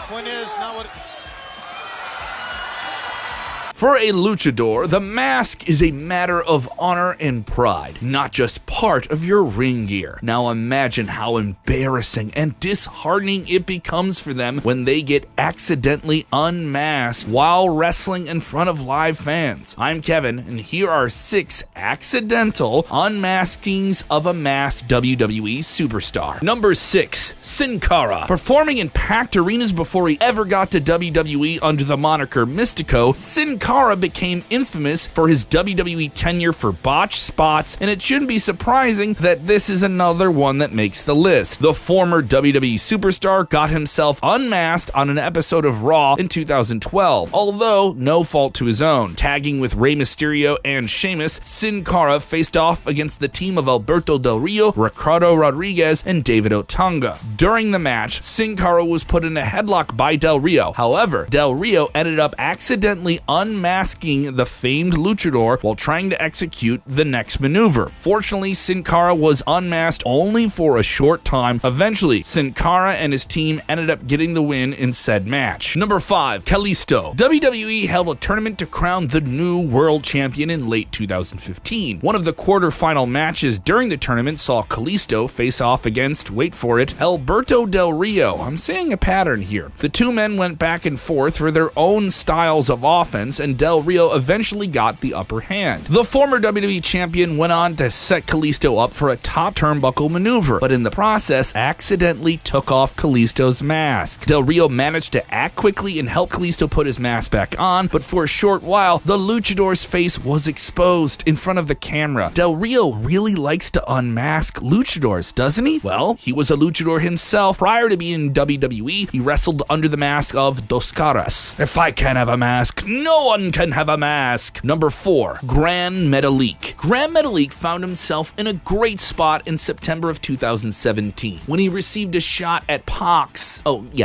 point is not what... For a luchador, the mask is a matter of honor and pride, not just part of your ring gear. Now imagine how embarrassing and disheartening it becomes for them when they get accidentally unmasked while wrestling in front of live fans. I'm Kevin, and here are 6 accidental unmaskings of a masked WWE superstar. Number 6, Sin Cara. Performing in packed arenas before he ever got to WWE under the moniker Mystico, Sin Cara became infamous for his WWE tenure for botched spots, and it shouldn't be surprising that this is another one that makes the list. The former WWE superstar got himself unmasked on an episode of Raw in 2012, although no fault to his own. Tagging with Rey Mysterio and Sheamus, Sin Cara faced off against the team of Alberto Del Rio, Ricardo Rodriguez, and David Otunga. During the match, Sin Cara was put in a headlock by Del Rio. However, Del Rio ended up accidentally unmasking the famed luchador while trying to execute the next maneuver. Fortunately, Sin Cara was unmasked only for a short time. Eventually, Sin Cara and his team ended up getting the win in said match. Number 5, Kalisto. WWE held a tournament to crown the new world champion in late 2015. One of the quarterfinal matches during the tournament saw Kalisto face off against, wait for it, Alberto Del Rio. I'm seeing a pattern here. The two men went back and forth for their own styles of offense, and Del Rio eventually got the upper hand. The former WWE champion went on to set Kalisto up for a top turnbuckle maneuver, but in the process accidentally took off Kalisto's mask. Del Rio managed to act quickly and help Kalisto put his mask back on, but for a short while, the luchador's face was exposed in front of the camera. Del Rio really likes to unmask luchadors, doesn't he? Well, he was a luchador himself. Prior to being in WWE, he wrestled under the mask of Dos Caras. If I can't have a mask, no one can have a mask. Number 4, Gran Metalik. Gran Metalik found himself in a great spot in September of 2017 when he received a shot at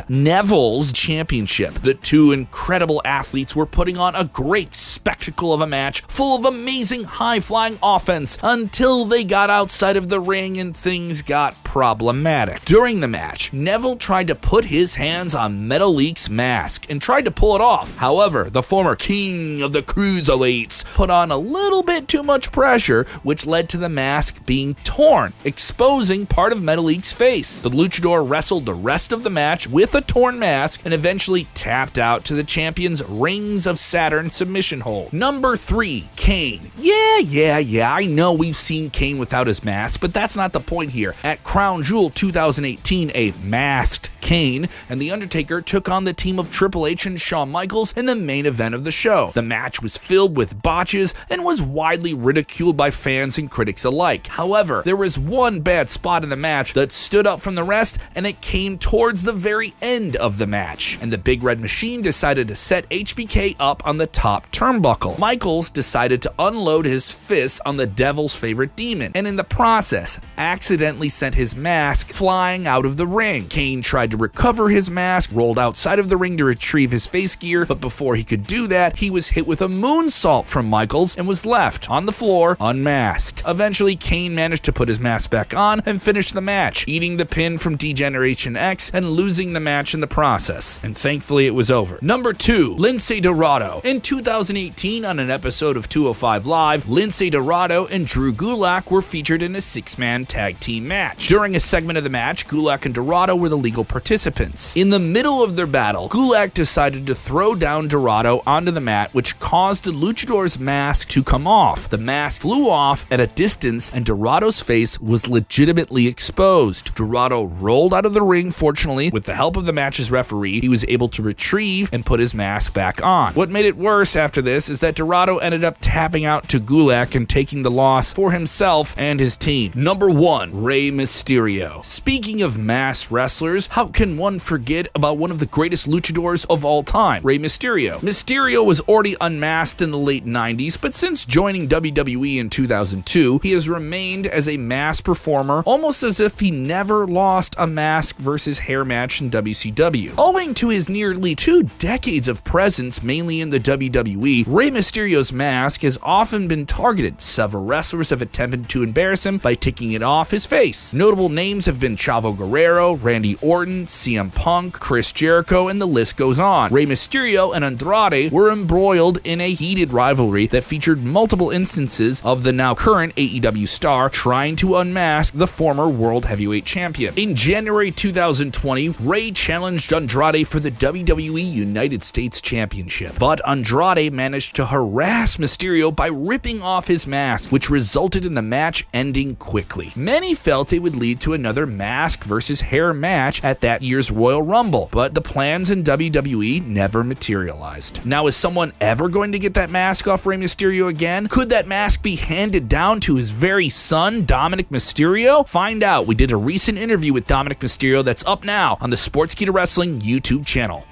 Neville's championship. The two incredible athletes were putting on a great spectacle of a match full of amazing high-flying offense until they got outside of the ring and things got problematic. During the match, Neville tried to put his hands on Metalik's mask and tried to pull it off. However, the former king of the cruiserweights put on a little bit too much pressure, which led to the mask being torn, exposing part of Metalik's face. The luchador wrestled the rest of the match with a torn mask and eventually tapped out to the champion's Rings of Saturn submission hold. Number 3, Kane. Yeah, I know we've seen Kane without his mask, but that's not the point here. At Crown Jewel 2018, a masked Kane and The Undertaker took on the team of Triple H and Shawn Michaels in the main event of the show. The match was filled with botches and was widely ridiculed by fans and critics alike. However, there was one bad spot in the match that stood out from the rest, and it came towards the very end of the match, and the Big Red Machine decided to set HBK up on the top turnbuckle. Michaels decided to unload his fists on the Devil's favorite demon, and in the process, accidentally sent his mask flying out of the ring. Kane tried to recover his mask, rolled outside of the ring to retrieve his face gear, but before he could do that, he was hit with a moonsault from Michaels and was left on the floor unmasked. Eventually, Kane managed to put his mask back on and finish the match, eating the pin from D-Generation X and losing the match in the process. And thankfully, it was over. Number 2, Lince Dorado. In 2018, on an episode of 205 Live, Lince Dorado and Drew Gulak were featured in a 6-man tag team match. During a segment of the match, Gulak and Dorado were the legal participants. In the middle of their battle, Gulak decided to throw down Dorado onto the mat, which caused the luchador's mask to come off. The mask flew off at a distance and Dorado's face was legitimately exposed. Dorado rolled out of the ring. Fortunately, with the help of the match's referee, he was able to retrieve and put his mask back on. What made it worse after this is that Dorado ended up tapping out to Gulak and taking the loss for himself and his team. Number 1, Rey Mysterio. Speaking of masked wrestlers, how can one forget about one of the greatest luchadors of all time, Rey Mysterio? Mysterio was already unmasked in the late 90s, but since joining WWE in 2002, he has remained as a masked performer, almost as if he never lost a mask versus hair match in WCW. Owing to his nearly 2 decades of presence, mainly in the WWE, Rey Rey Mysterio's mask has often been targeted. Several wrestlers have attempted to embarrass him by taking it off his face. Notable names have been Chavo Guerrero, Randy Orton, CM Punk, Chris Jericho, and the list goes on. Rey Mysterio and Andrade were embroiled in a heated rivalry that featured multiple instances of the now current AEW star trying to unmask the former World Heavyweight Champion. In January 2020, Rey challenged Andrade for the WWE United States Championship, but Andrade managed to harass Mysterio by ripping off his mask, which resulted in the match ending quickly. Many felt it would lead to another mask versus hair match at that year's Royal Rumble, but the plans in WWE never materialized. Now, is someone ever going to get that mask off Rey Mysterio again? Could that mask be handed down to his very son, Dominic Mysterio? Find out. We did a recent interview with Dominic Mysterio that's up now on the Sportskeeda Wrestling YouTube channel.